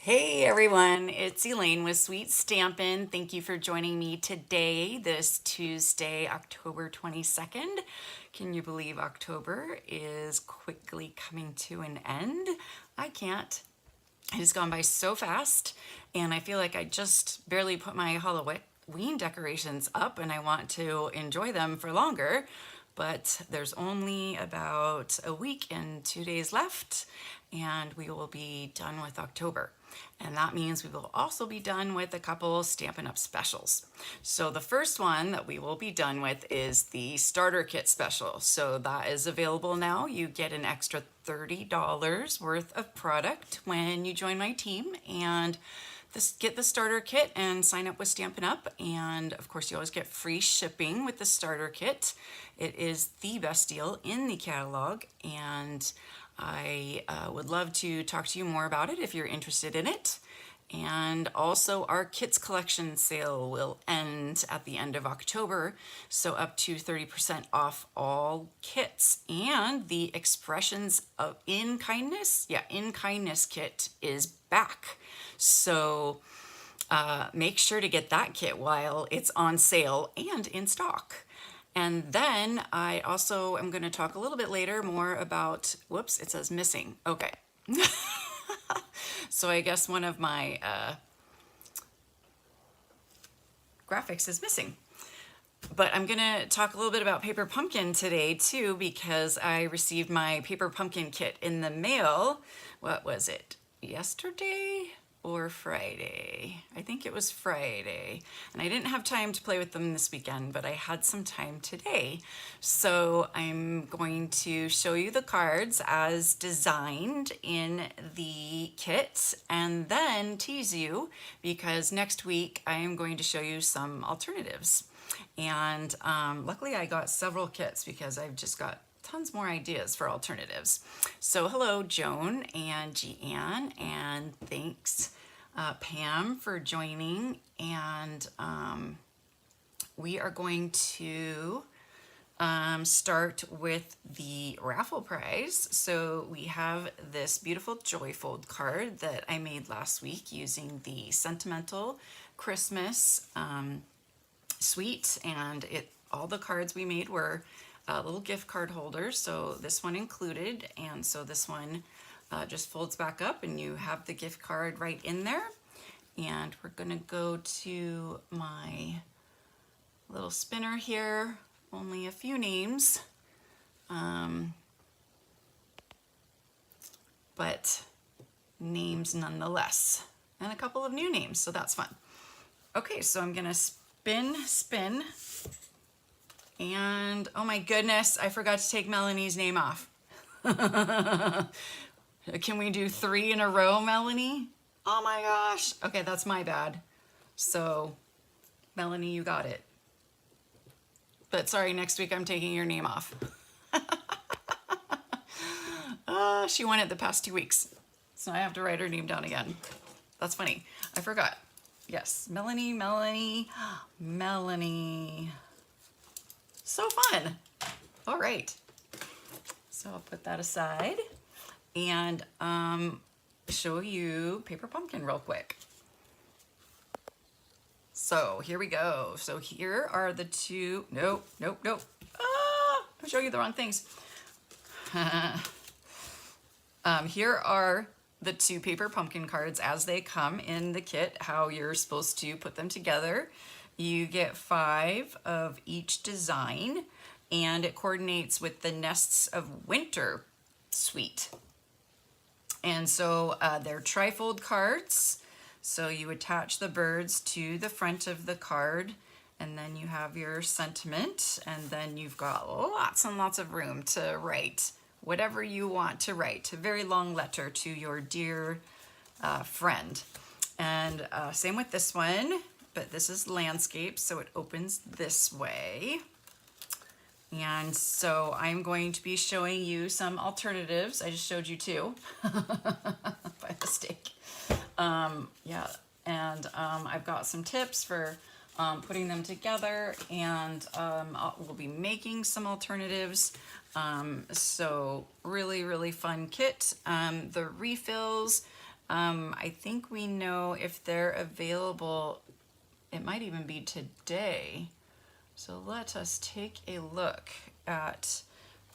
Hey everyone, it's Elaine with Sweet Stampin. Thank you for joining me today, this Tuesday, October 22nd. Can you believe October is quickly coming to an end? I can't. It has gone by so fast, and I feel like I just barely put my Halloween decorations up, and I want to enjoy them for longer. But there's only about a week and 2 days left, and we will be done with October. And that means we will also be done with a couple Stampin' Up! Specials. So the first one that we will be done with is the starter kit special. So that is available now. You get an extra $30 worth of product when you join my team, and get the starter kit and sign up with Stampin' Up! And of course you always get free shipping with the starter kit. It is the best deal in the catalog, and I would love to talk to you more about it if you're interested in it. And also our kits collection sale will end at the end of October, so up to 30% off all kits. And the Expressions of In Kindness, In Kindness kit is back. So make sure to get that kit while it's on sale and in stock. And then I also am going to talk a little bit later more about, whoops, it says missing. Okay. So I guess one of my graphics is missing. But I'm going to talk a little bit about Paper Pumpkin today too, because I received my Paper Pumpkin kit in the mail. What was it? Yesterday or Friday? I think it was Friday. And I didn't have time to play with them this weekend, but I had some time today. So I'm going to show you the cards as designed in the kit, and then tease you because next week I am going to show you some alternatives. And luckily I got several kits because I've just got tons more ideas for alternatives. So hello Joan and Jeanne, and thanks Pam for joining. And we are going to start with the raffle prize. So we have this beautiful Joyfold card that I made last week using the Sentimental Christmas suite, and all the cards we made were little gift card holders, so this one included. And so this one just folds back up and you have the gift card right in there. And we're gonna go to my little spinner here, only a few names, but names nonetheless, and a couple of new names, so that's fun. Okay, so I'm gonna spin, and oh my goodness, I forgot to take Melanie's name off. Can we do 3 in a row, Melanie? Oh my gosh. Okay, that's my bad. So, Melanie, you got it. But sorry, next week I'm taking your name off. She won it the past 2 weeks, so I have to write her name down again. That's funny. I forgot. Yes, Melanie. So fun. All right. So I'll put that aside and show you Paper Pumpkin real quick. So here we go. So here are the two, nope. I'm showing you the wrong things. Here are the 2 Paper Pumpkin cards as they come in the kit, how you're supposed to put them together. You get 5 of each design, and it coordinates with the Nests of Winter suite. And so they're trifold cards. So you attach the birds to the front of the card, and then you have your sentiment, and then you've got lots and lots of room to write whatever you want to write, a very long letter to your dear friend. And same with this one, but this is landscape, so it opens this way. And so I'm going to be showing you some alternatives. I just showed you 2 by mistake. Yeah, and I've got some tips for putting them together, and we'll be making some alternatives. So really fun kit. The refills I think we know if they're available. It might even be today. So let us take a look at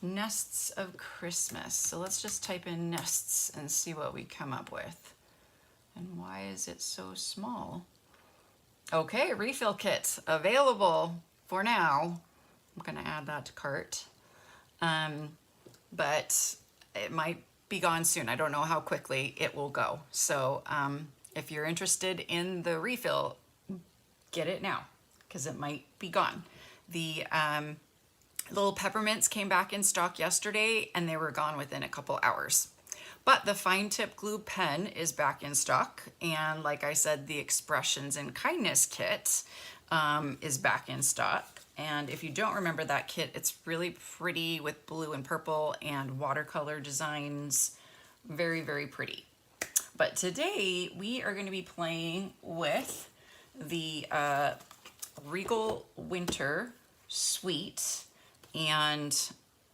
Nests of Christmas. So let's just type in nests and see what we come up with. And why is it so small? Okay, refill kit available for now. I'm gonna add that to cart. But it might be gone soon. I don't know how quickly it will go. So if you're interested in the refill, get it now because it might be gone. The little peppermints came back in stock yesterday and they were gone within a couple hours. But the fine tip glue pen is back in stock. And like I said, the Expressions in Kindness kit is back in stock. And if you don't remember that kit, it's really pretty with blue and purple and watercolor designs. Very, very pretty. But today we are going to be playing with the Regal Winter Suite. And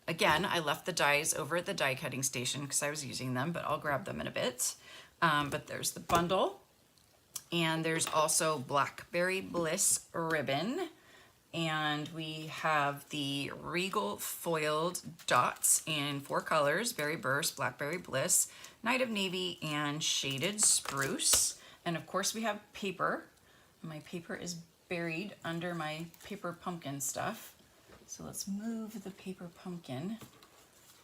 again, I left the dies over at the die cutting station because I was using them, but I'll grab them in a bit. But there's the bundle, and there's also Blackberry Bliss ribbon, and we have the Regal foiled dots in 4 colors: Berry Burst, Blackberry Bliss, Night of Navy, and Shaded Spruce. And of course we have paper. My paper is buried under my paper pumpkin stuff. So let's move the paper pumpkin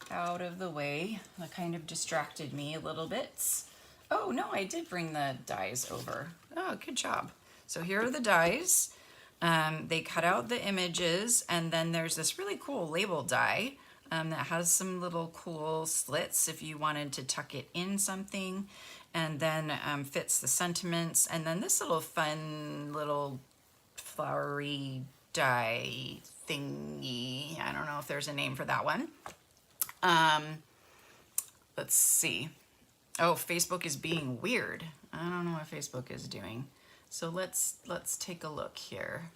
out of the way. That kind of distracted me a little bit. Oh no, I did bring the dies over. Oh, good job. So here are the dies. They cut out the images, and then there's this really cool label die that has some little cool slits if you wanted to tuck it in something, and then fits the sentiments, and then this little fun little flowery die thingy. I don't know if there's a name for that one. Let's see. Oh, Facebook is being weird. I don't know what Facebook is doing. So let's take a look here.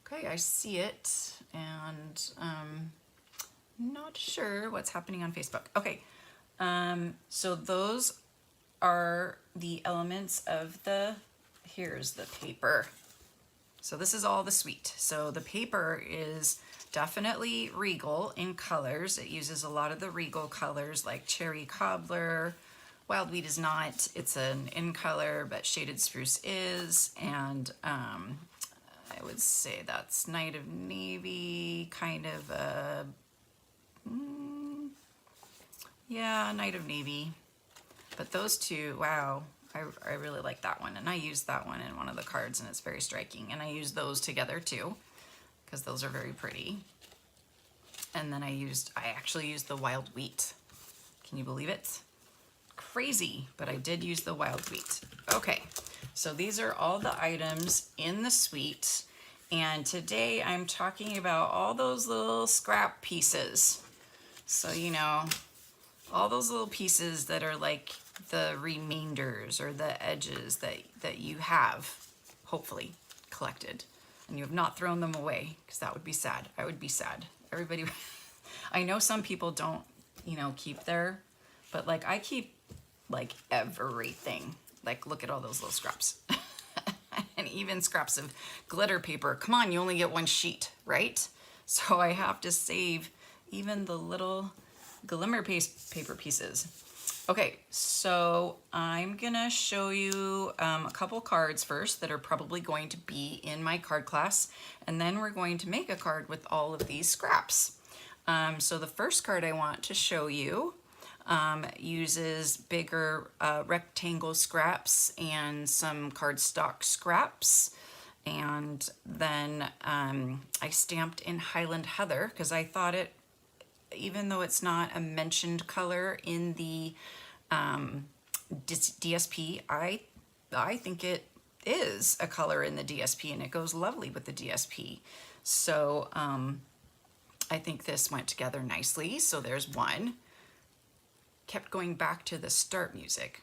Okay, I see it, and not sure what's happening on Facebook. Okay, so those are the elements of here's the paper. So this is all the suite. So the paper is definitely Regal in colors. It uses a lot of the Regal colors like Cherry Cobbler. Wild Wheat is not. It's an in color, but Shaded Spruce is. And I would say that's Night of Navy, kind of a, yeah, Night of Navy. But those two, wow. I really like that one, and I used that one in one of the cards, and it's very striking. And I use those together too, because those are very pretty. And then I actually used the Wild Wheat. Can you believe it? Crazy, but I did use the Wild Wheat. Okay, so these are all the items in the suite, and today I'm talking about all those little scrap pieces. So, you know, all those little pieces that are like the remainders or the edges that you have hopefully collected, and you have not thrown them away, because that would be sad. I would be sad. Everybody I know some people don't, you know, keep their, but like I keep like everything. Like look at all those little scraps. And even scraps of glitter paper. Come on, you only get one sheet, right? So I have to save even the little glimmer paper pieces. Okay, so I'm gonna show you a couple cards first that are probably going to be in my card class, and then we're going to make a card with all of these scraps. So the first card I want to show you uses bigger rectangle scraps and some cardstock scraps, and then I stamped in Highland Heather because I thought it, even though it's not a mentioned color in the DSP, I think it is a color in the DSP, and it goes lovely with the DSP. So I think this went together nicely. So there's one. Kept going back to the start music.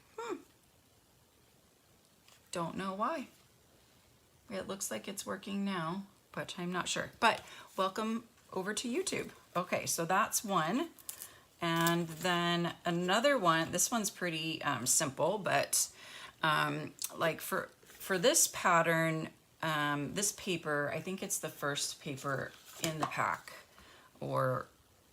Don't know why. It looks like it's working now, but I'm not sure. But welcome over to YouTube. Okay, so that's one. And then another one, this one's pretty simple, but like for this pattern, this paper, I think it's the first paper in the pack, or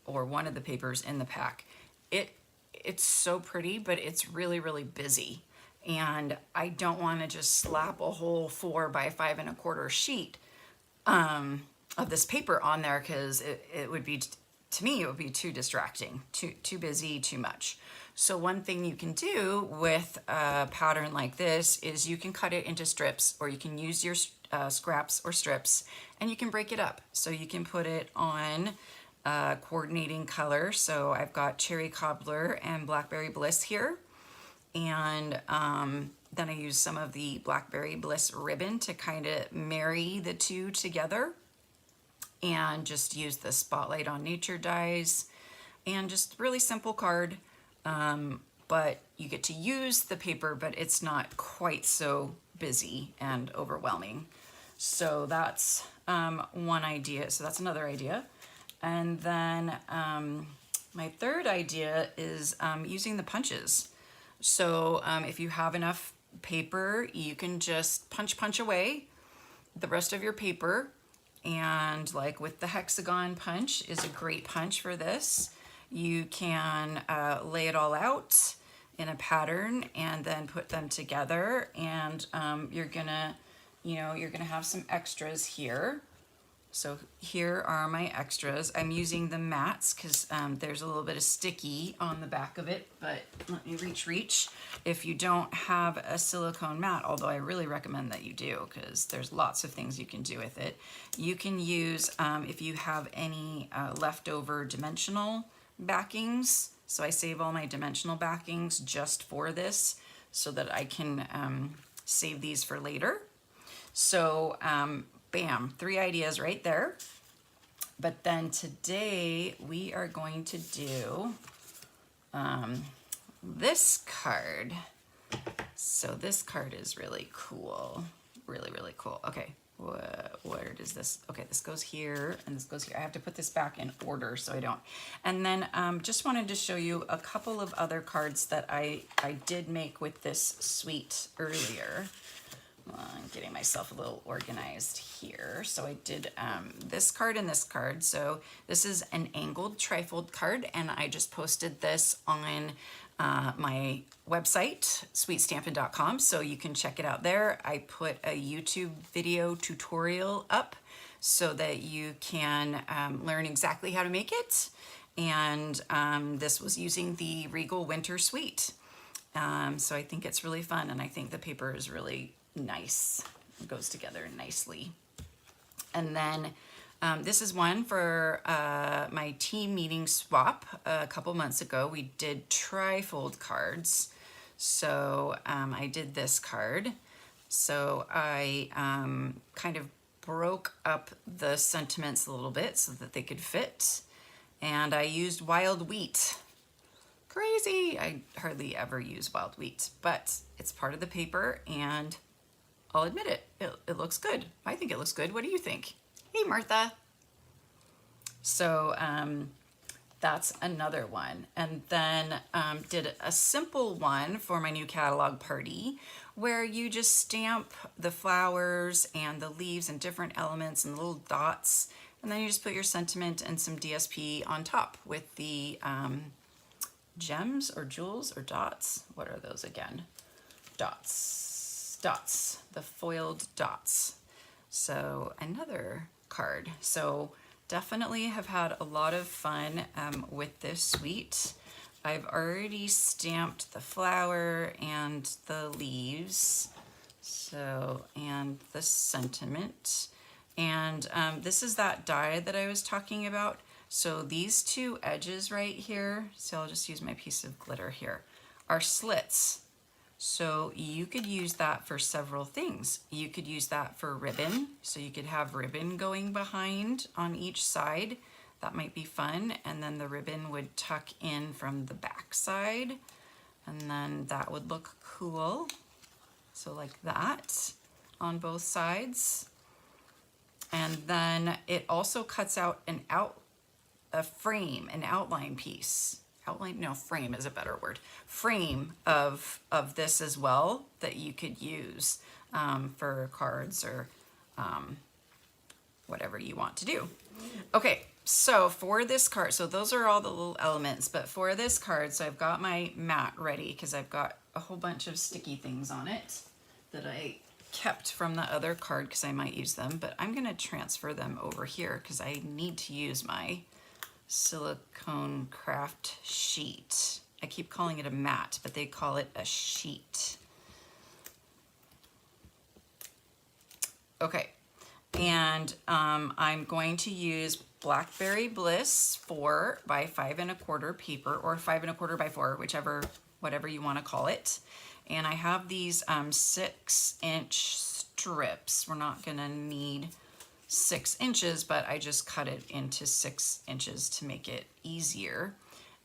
one of the papers in the pack. It's so pretty, but it's really busy. And I don't want to just slap a whole 4 by 5 1/4 sheet of this paper on there, because it would be, to me, it would be too distracting, too busy, too much. So one thing you can do with a pattern like this is you can cut it into strips, or you can use your scraps or strips, and you can break it up. So you can put it on coordinating color. So I've got Cherry Cobbler and Blackberry Bliss here. And then I use some of the Blackberry Bliss ribbon to kind of marry the two together, and just use the Spotlight on Nature dies, and just really simple card. But you get to use the paper, but it's not quite so busy and overwhelming. So that's one idea. So that's another idea. And then my third idea is using the punches. So if you have enough paper, you can just punch away the rest of your paper. And like with the hexagon punch is a great punch for this. You can lay it all out in a pattern and then put them together, and you're gonna have some extras here. So here are my extras. I'm using the mats because there's a little bit of sticky on the back of it, but let me reach. If you don't have a silicone mat, although I really recommend that you do, because there's lots of things you can do with it. You can use, if you have any leftover dimensional backings. So I save all my dimensional backings just for this, so that I can save these for later. So bam, 3 ideas right there. But then today we are going to do this card. So this card is really cool, really cool. Okay, where does this, okay, this goes here and this goes here. I have to put this back in order so I don't. And then just wanted to show you a couple of other cards that I did make with this suite earlier. I'm getting myself a little organized here. So I did this card and this card. So this is an angled trifold card, and I just posted this on my website, sweetstampin.com, so you can check it out there. I put a YouTube video tutorial up so that you can learn exactly how to make it. And this was using the Regal Winter Suite. So I think it's really fun, and I think the paper is really nice. It goes together nicely. And then this is one for my team meeting swap a couple months ago. We did trifold cards. So I did this card. So I kind of broke up the sentiments a little bit so that they could fit. And I used wild wheat. Crazy! I hardly ever use wild wheat, but it's part of the paper, and I'll admit it, it looks good. I think it looks good. What do you think? Hey, Martha. So that's another one. And then did a simple one for my new catalog party, where you just stamp the flowers and the leaves and different elements and little dots, and then you just put your sentiment and some DSP on top with the gems or jewels or dots. What are those again? Dots, the foiled dots. So another card. So definitely have had a lot of fun with this suite. I've already stamped the flower and the leaves, so, and the sentiment. And this is that die that I was talking about. So these two edges right here, so I'll just use my piece of glitter here, are slits. So you could use that for several things. You could use that for ribbon. So you could have ribbon going behind on each side. That might be fun. And then the ribbon would tuck in from the back side. And then that would look cool. So like that on both sides. And then it also cuts out a frame, an outline piece outline, no, frame is a better word, frame of this as well that you could use for cards or whatever you want to do. Okay, so for this card, so those are all the little elements, but for this card, so I've got my mat ready because I've got a whole bunch of sticky things on it that I kept from the other card because I might use them, but I'm gonna transfer them over here because I need to use my silicone craft sheet. I keep calling it a mat, but they call it a sheet. Okay, and I'm going to use Blackberry Bliss 4 by 5 1/4 paper, or 5 1/4 by 4, whatever you want to call it. And I have these 6-inch strips. We're not gonna need 6 inches, but I just cut it into 6 inches to make it easier.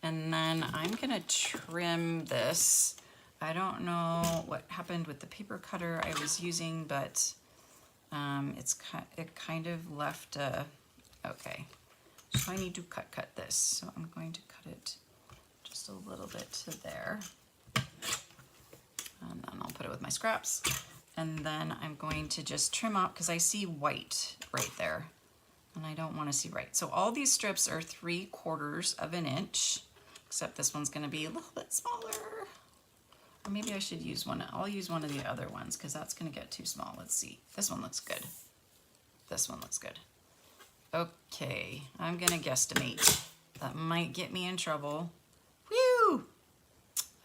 And then I'm gonna trim this. I don't know what happened with the paper cutter I was using, but it kind of left a, okay. So I need to cut this. So I'm going to cut it just a little bit to there. And then I'll put it with my scraps. And then I'm going to just trim out because I see white right there. And I don't want to see white. So all these strips are 3/4 of an inch, except this one's going to be a little bit smaller. Or maybe I should use one. I'll use one of the other ones because that's going to get too small. Let's see. This one looks good. This one looks good. Okay, I'm going to guesstimate. That might get me in trouble. Whew!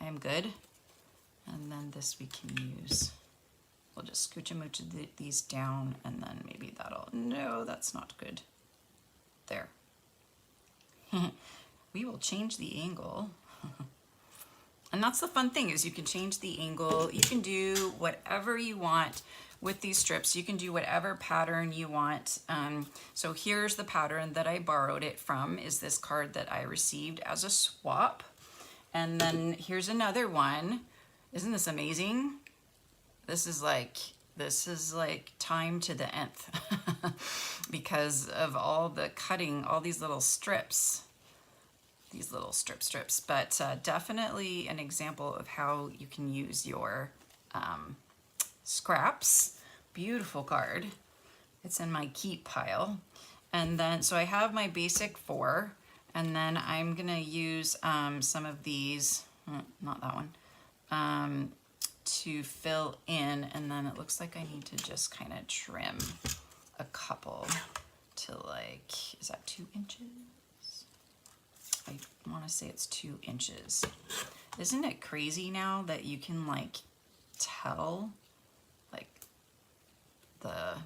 I am good. And then this we can use. We'll just scooch these down and then maybe that'll, no, that's not good. There. We will change the angle. And that's the fun thing is you can change the angle. You can do whatever you want with these strips. You can do whatever pattern you want. So here's the pattern that I borrowed it from, is this card that I received as a swap. And then here's another one. Isn't this amazing? This is like time to the nth because of all the cutting, all these little strips, but definitely an example of how you can use your scraps. Beautiful card. It's in my keep pile. And then, so I have my basic 4, and then I'm gonna use some of these, not that one, to fill in, and then it looks like I need to just kind of trim a couple to like, is that 2 inches? I want to say it's 2 inches. Isn't it crazy now that you can like tell like the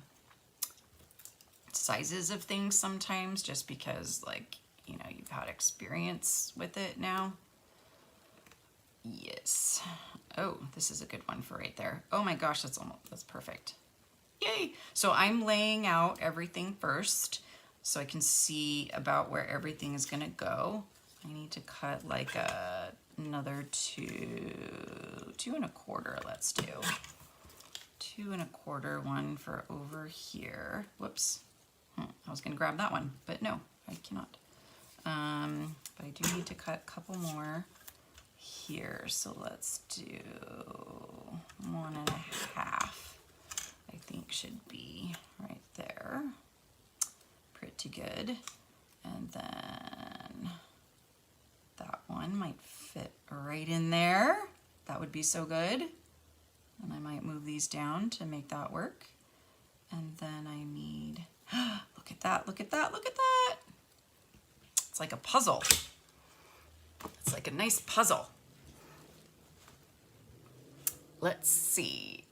sizes of things sometimes just because like, you know, you've had experience with it now? Yes. Oh, this is a good one for right there. Oh my gosh, that's perfect. Yay! So I'm laying out everything first so I can see about where everything is gonna go. I need to cut like another 2 1/4, let's do. 2 1/4, one for over here. Whoops. I was gonna grab that one, but no, I cannot. But I do need to cut a couple more here, so let's do 1 1/2. I think should be right there. Pretty good. And then that one might fit right in there. That would be so good. And I might move these down to make that work. And then I need, look at that, look at that, look at that. It's like a puzzle. It's like a nice puzzle. Let's see.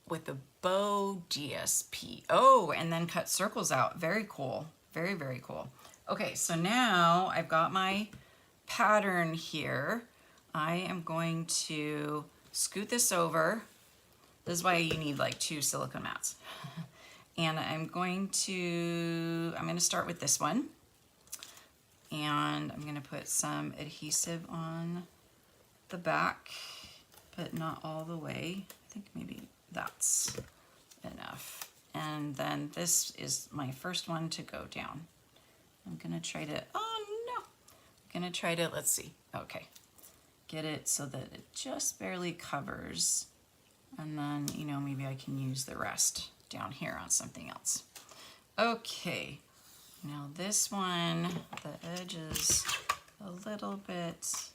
With the bow GSP. Oh, and then cut circles out. Very cool. Very, very cool. Okay, so now I've got my pattern here. I am going to scoot this over. This is why you need like 2 silicone mats. And I'm going to start with this one. And I'm gonna put some adhesive on the back, but not all the way. I think maybe that's enough. And then this is my first one to go down. I'm gonna try to, oh no, gonna try to, let's see, okay. Get it so that it just barely covers. And then, you know, maybe I can use the rest down here on something else. Okay, now this one, the edge is a little bit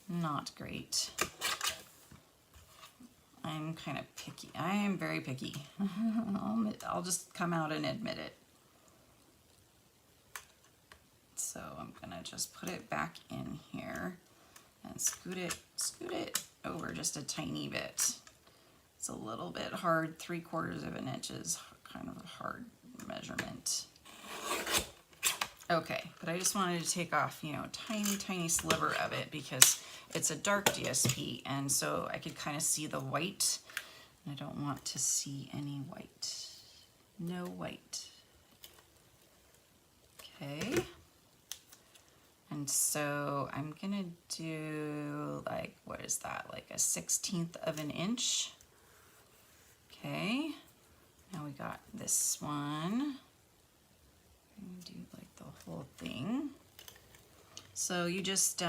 not great. I'm kind of picky. I am very picky. I'll just come out and admit it. So I'm gonna just put it back in here and scoot it over just a tiny bit. It's a little bit hard. 3/4 of an inch is kind of a hard measurement. Okay, but I just wanted to take off, you know, a tiny, tiny sliver of it because it's a dark DSP, and so I could kind of see the white. And I don't want to see any white. No white. Okay. And so I'm gonna do like, what is that? Like a 1/16 of an inch. Okay. Now we got this one. I'm gonna do like the whole thing. So you just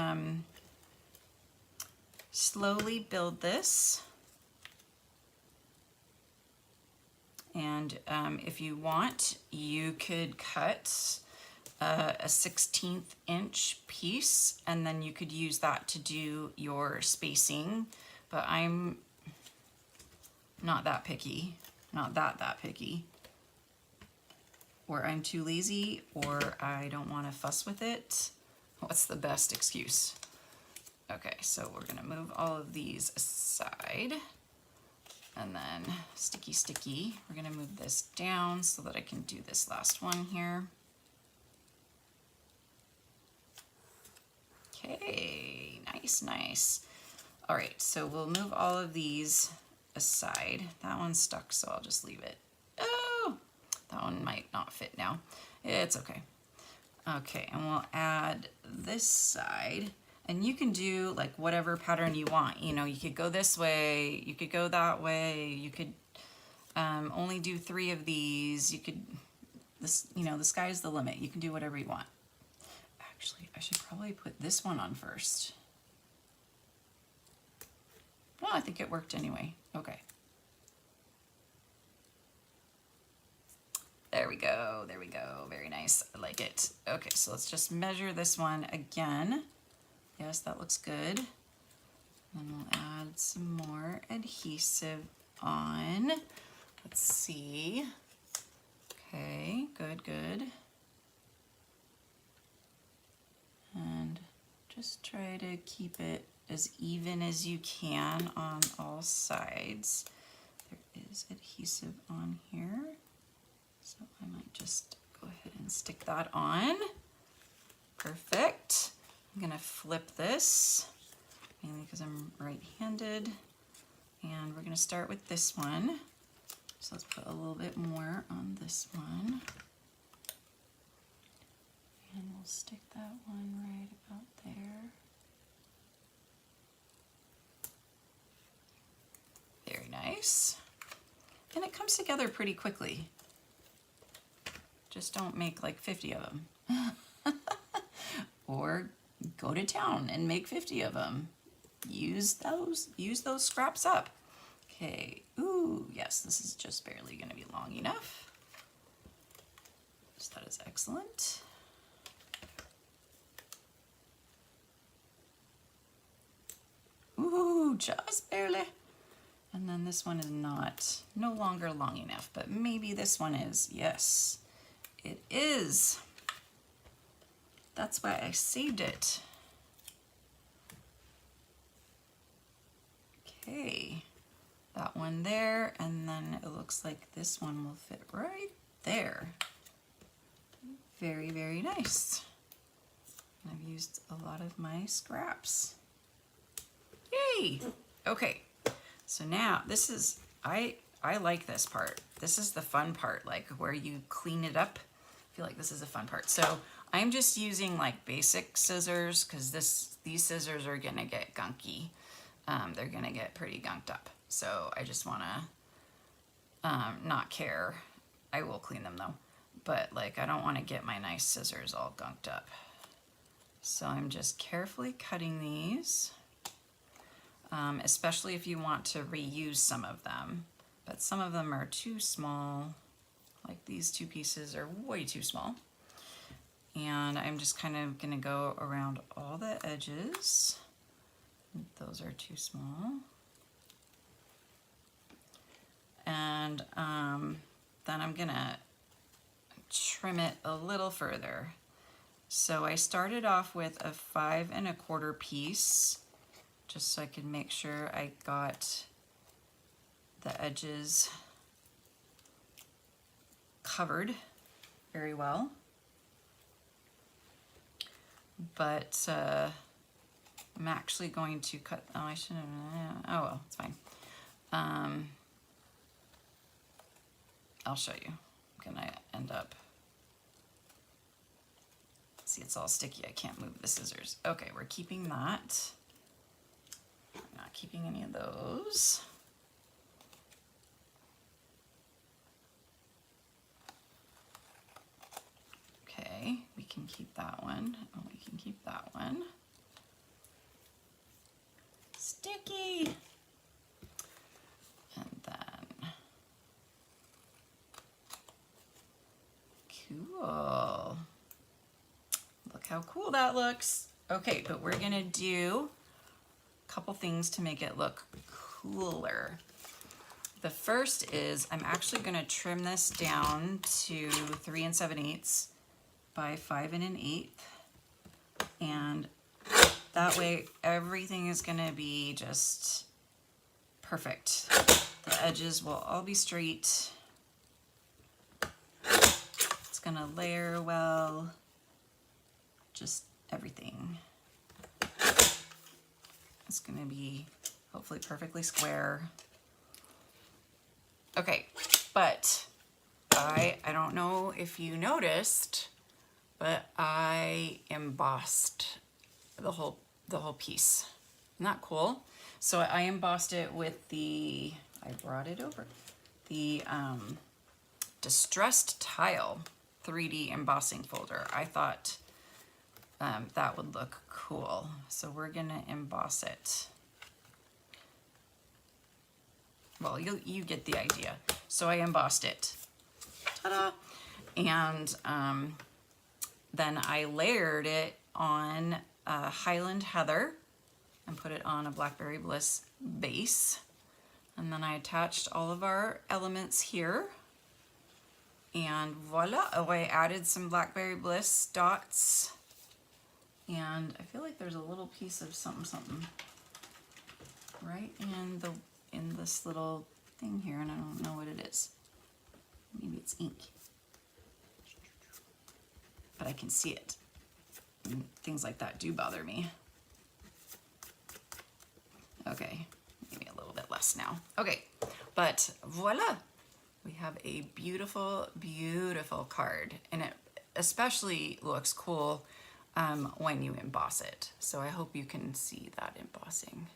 slowly build this. And if you want, you could cut a 1/16 inch piece, and then you could use that to do your spacing. But I'm not that picky, not that picky. Or I'm too lazy, or I don't want to fuss with it. What's the best excuse? Okay, so we're gonna move all of these aside. And then sticky, we're gonna move this down so that I can do this last one here. Okay, nice. All right, so we'll move all of these aside. That one's stuck, so I'll just leave it. Oh, that one might not fit now. It's okay. Okay, and we'll add this side. And you can do like whatever pattern you want. You know, you could go this way, you could go that way, you could only do 3 of these. You could, this, you know, the sky's the limit. You can do whatever you want. Actually, I should probably put this one on first. Well, I think it worked anyway. Okay. There we go, very nice, I like it. Okay, so let's just measure this one again. Yes, that looks good. Then we'll add some more adhesive on. Let's see. Okay, good. And just try to keep it as even as you can on all sides. There is adhesive on here, so I might just go ahead and stick that on. Perfect. I'm gonna flip this, mainly because I'm right-handed, and we're gonna start with this one. So let's put a little bit more on this one. And we'll stick that one right about there. Very nice. And it comes together pretty quickly. Just don't make like 50 of them. Or go to town and make 50 of them. Use those scraps up. Okay, ooh, yes, this is just barely gonna be long enough. So that is excellent. Ooh, just barely. And then this one is no longer long enough, but maybe this one is. Yes, it is. That's why I saved it. Okay, that one there, and then it looks like this one will fit right there. Very nice. And I've used a lot of my scraps. Yay! Okay, so now this is, I like this part. This is the fun part, like where you clean it up. I feel like this is a fun part. So I'm just using like basic scissors because these scissors are gonna get gunky. They're gonna get pretty gunked up. So I just wanna not care. I will clean them though. But like I don't wanna get my nice scissors all gunked up. So I'm just carefully cutting these, especially if you want to reuse some of them. But some of them are too small, like these two pieces are way too small. And I'm just kind of gonna go around all the edges. Those are too small. And then I'm gonna trim it a little further. So I started off with a 5 1/4 piece, just so I could make sure I got the edges covered very well. But I'm actually going to cut, oh, I shouldn't have, oh well, it's fine. I'll show you. I'm gonna end up, see, it's all sticky, I can't move the scissors. Okay, we're keeping that. I'm not keeping any of those. Okay, we can keep that one. Oh, we can keep that one. Sticky! And then, cool. Look how cool that looks. Okay, but we're gonna do a couple things to make it look cooler. The first is I'm actually gonna trim this down to 3 7/8 by 5 1/8. And that way everything is gonna be just perfect. The edges will all be straight. It's gonna layer well, just everything. It's gonna be hopefully perfectly square. Okay, but I don't know if you noticed, but I embossed the whole piece. Isn't that cool? So I embossed it with the, I brought it over, the Distressed Tile 3D embossing folder. I thought that would look cool. So we're gonna emboss it. Well, you get the idea. So I embossed it. Ta-da! And then I layered it on Highland Heather and put it on a Blackberry Bliss base. And then I attached all of our elements here. And voila, oh, I added some Blackberry Bliss dots. And I feel like there's a little piece of something right in this little thing here, and I don't know what it is. Maybe it's ink. But I can see it. And things like that do bother me. Okay, maybe a little bit less now. Okay, but voila! We have a beautiful, beautiful card, and it especially looks cool when you emboss it. So I hope you can see that embossing.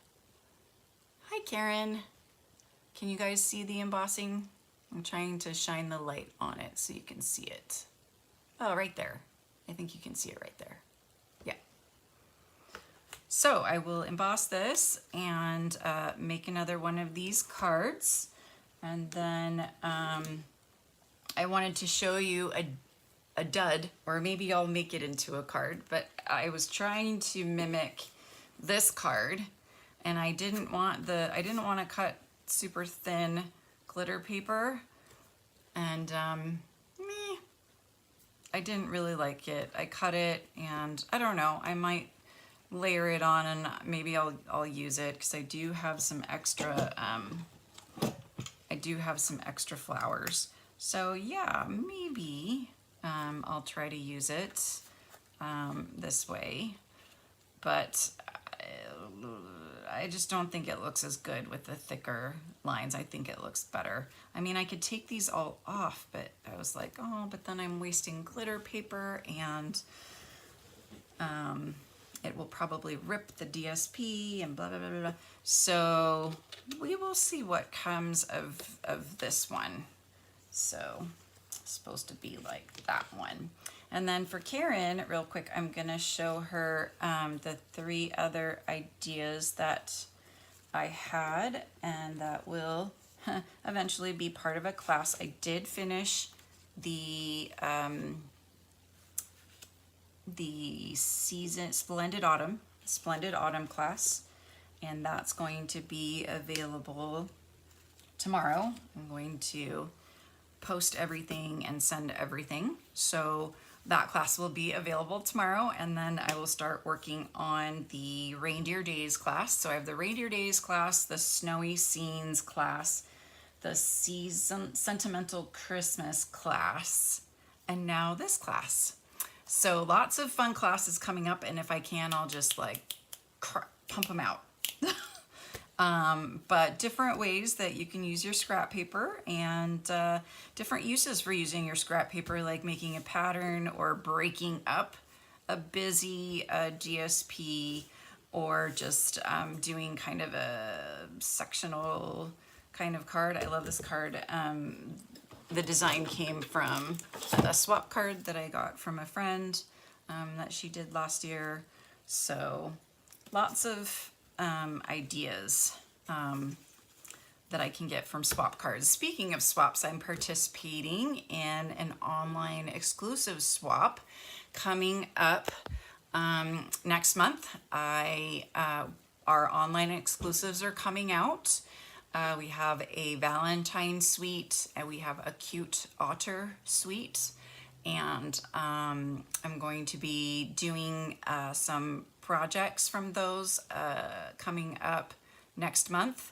Hi, Karen. Can you guys see the embossing? I'm trying to shine the light on it so you can see it. Oh, right there. I think you can see it right there. Yeah. So I will emboss this and make another one of these cards. And then I wanted to show you a dud, or maybe I'll make it into a card, but I was trying to mimic this card, and I didn't want to cut super thin glitter paper, and I didn't really like it. I cut it, and I don't know, I might layer it on, and maybe I'll use it because I do have some extra flowers. So yeah, maybe I'll try to use it this way, but I just don't think it looks as good with the thicker lines. I think it looks better. I mean, I could take these all off, but I was like, oh, but then I'm wasting glitter paper, and it will probably rip the DSP and blah, blah, blah, blah. So we will see what comes of this one. So it's supposed to be like that one. And then for Karen, real quick, I'm gonna show her the 3 other ideas that I had and that will eventually be part of a class. I did finish the season Splendid Autumn class, and that's going to be available tomorrow. I'm going to post everything and send everything. So that class will be available tomorrow, and then I will start working on the Reindeer Days class. So I have the Reindeer Days class, the Snowy Scenes class, the Sentimental Christmas class, and now this class. So lots of fun classes coming up, and if I can, I'll just like pump them out. But different ways that you can use your scrap paper, and different uses for using your scrap paper, like making a pattern or breaking up a busy DSP, or just doing kind of a sectional kind of card. I love this card. The design came from a swap card that I got from a friend that she did last year. So lots of ideas that I can get from swap cards. Speaking of swaps, I'm participating in an online exclusive swap coming up next month. Our online exclusives are coming out. We have a Valentine suite, and we have a cute otter suite, and I'm going to be doing some projects from those coming up next month.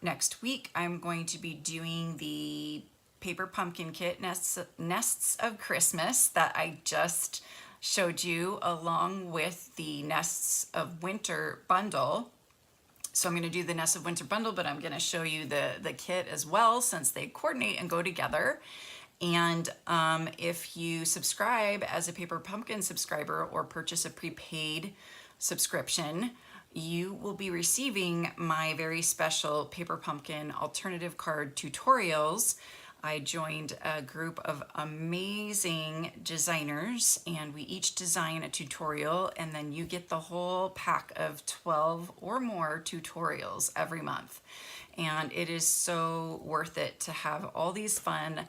Next week, I'm going to be doing the paper pumpkin kit nests of Christmas that I just showed you, along with the Nests of Winter bundle. So I'm going to do the Nests of Winter bundle, but I'm going to show you the kit as well, since they coordinate and go together. And if you subscribe as a Paper Pumpkin subscriber or purchase a prepaid subscription, you will be receiving my very special Paper Pumpkin alternative card tutorials. I joined a group of amazing designers, and we each design a tutorial, and then you get the whole pack of 12 or more tutorials every month. And it is so worth it to have all these fun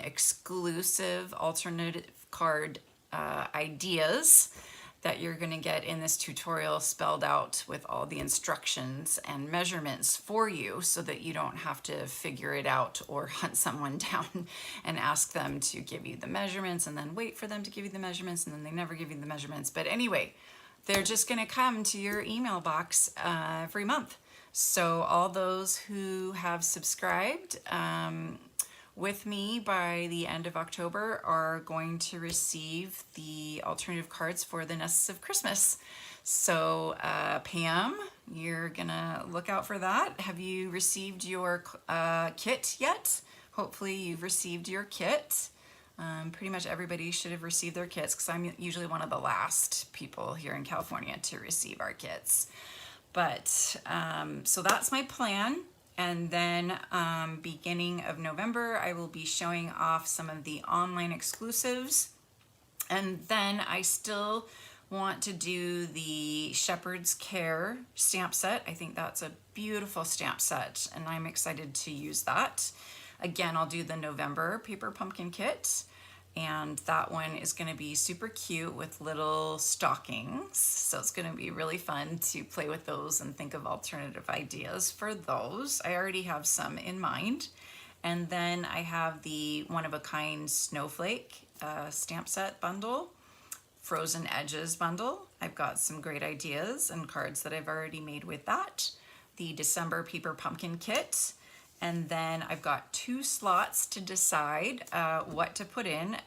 exclusive alternative card ideas that you're going to get in this tutorial, spelled out with all the instructions and measurements for you, so that you don't have to figure it out or hunt someone down and ask them to give you the measurements and then wait for them to give you the measurements, and then they never give you the measurements. But anyway, they're just going to come to your email box every month. So all those who have subscribed with me by the end of October are going to receive the alternative cards for the Nests of Christmas. So Pam, you're gonna look out for that. Have you received your kit yet? Hopefully you've received your kit. Pretty much everybody should have received their kits, because I'm usually one of the last people here in California to receive our kits. But so that's my plan. And then beginning of November, I will be showing off some of the online exclusives. And then I still want to do the Shepherd's Care stamp set. I think that's a beautiful stamp set, and I'm excited to use that. Again, I'll do the November Paper Pumpkin kit, and that one is going to be super cute with little stockings. So it's going to be really fun to play with those and think of alternative ideas for those. I already have some in mind. And then I have the one-of-a-kind snowflake stamp set bundle, Frozen Edges bundle. I've got some great ideas and cards that I've already made with that. The December Paper Pumpkin kit. And then I've got 2 slots to decide what to put in.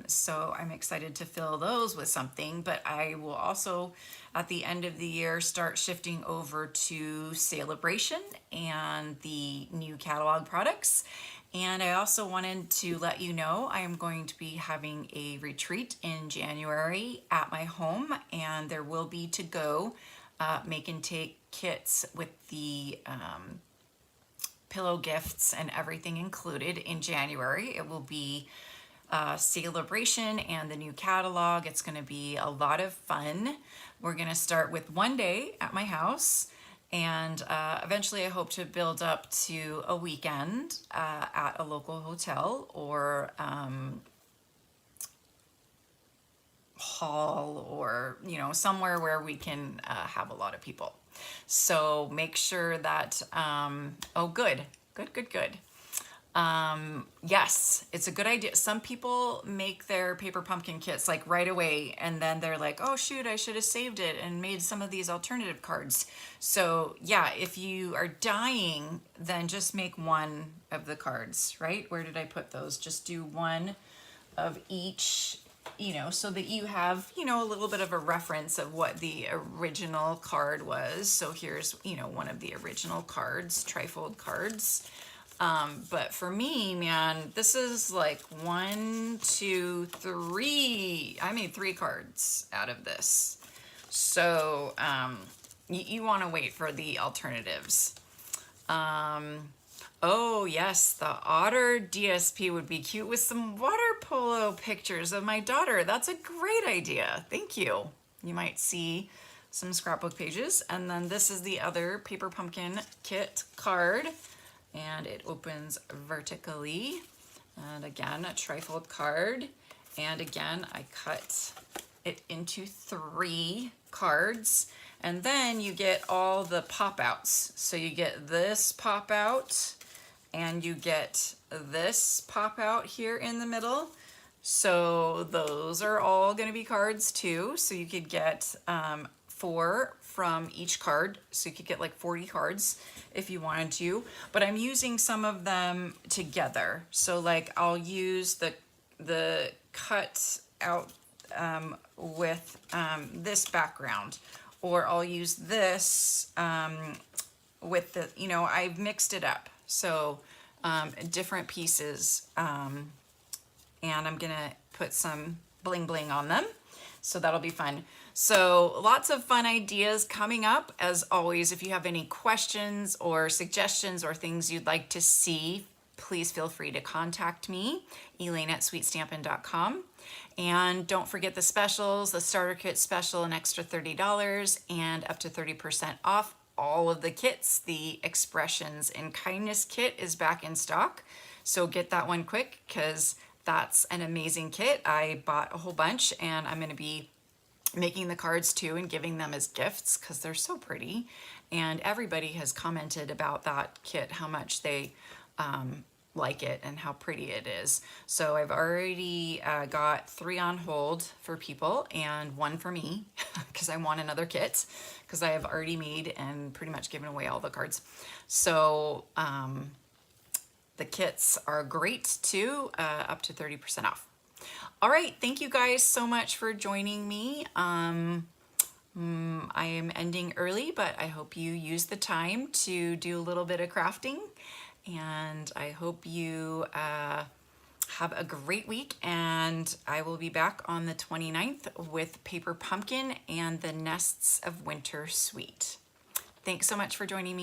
So I'm excited to fill those with something, but I will also, at the end of the year, start shifting over to Celebration and the new catalog products. And I also wanted to let you know I am going to be having a retreat in January at my home, and there will be to-go make and take kits with the pillow gifts and everything included in January. It will be celebration and the new catalog. It's going to be a lot of fun. We're going to start with one day at my house, and eventually I hope to build up to a weekend at a local hotel or hall, or somewhere where we can have a lot of people. So make sure that oh, good. Yes, it's a good idea. Some people make their paper pumpkin kits like right away, and then they're like, oh shoot, I should have saved it and made some of these alternative cards. So yeah, if you are dying, then just make one of the cards, right? Where did I put those? Just do one of each, so that you have, a little bit of a reference of what the original card was. So here's, one of the original cards, trifold cards. But for me, man, this is like 1, 2, 3. I made 3 cards out of this. So you want to wait for the alternatives. Oh yes, the otter DSP would be cute with some water polo pictures of my daughter. That's a great idea. Thank you. You might see some scrapbook pages. And then this is the other paper pumpkin kit card. And it opens vertically. And again, a trifold card. And again, I cut it into 3 cards. And then you get all the pop outs. So you get this pop out, and you get this pop out here in the middle. So those are all going to be cards too. So you could get 4 from each card. So you could get like 40 cards if you wanted to, but I'm using some of them together. So like I'll use the cut out with this background, or I'll use this with the, I've mixed it up. So different pieces, and I'm gonna put some bling bling on them. So that'll be fun. So lots of fun ideas coming up. As always, if you have any questions or suggestions or things you'd like to see, please feel free to contact me, Elaine@sweetstampin.com. And don't forget the specials, the starter kit special, an extra $30 and up to 30% off all of the kits. The Expressions in Kindness kit is back in stock. So get that one quick, because that's an amazing kit. I bought a whole bunch, and I'm going to be making the cards too and giving them as gifts because they're so pretty. And everybody has commented about that kit, how much they like it and how pretty it is. So I've already got 3 on hold for people and 1 for me because I want another kit, because I have already made and pretty much given away all the cards. So the kits are great too, up to 30% off. All right, thank you guys so much for joining me. I am ending early, but I hope you use the time to do a little bit of crafting, and I hope you have a great week, and I will be back on the 29th with Paper Pumpkin and the Nests of Winter Suite. Thanks so much for joining me.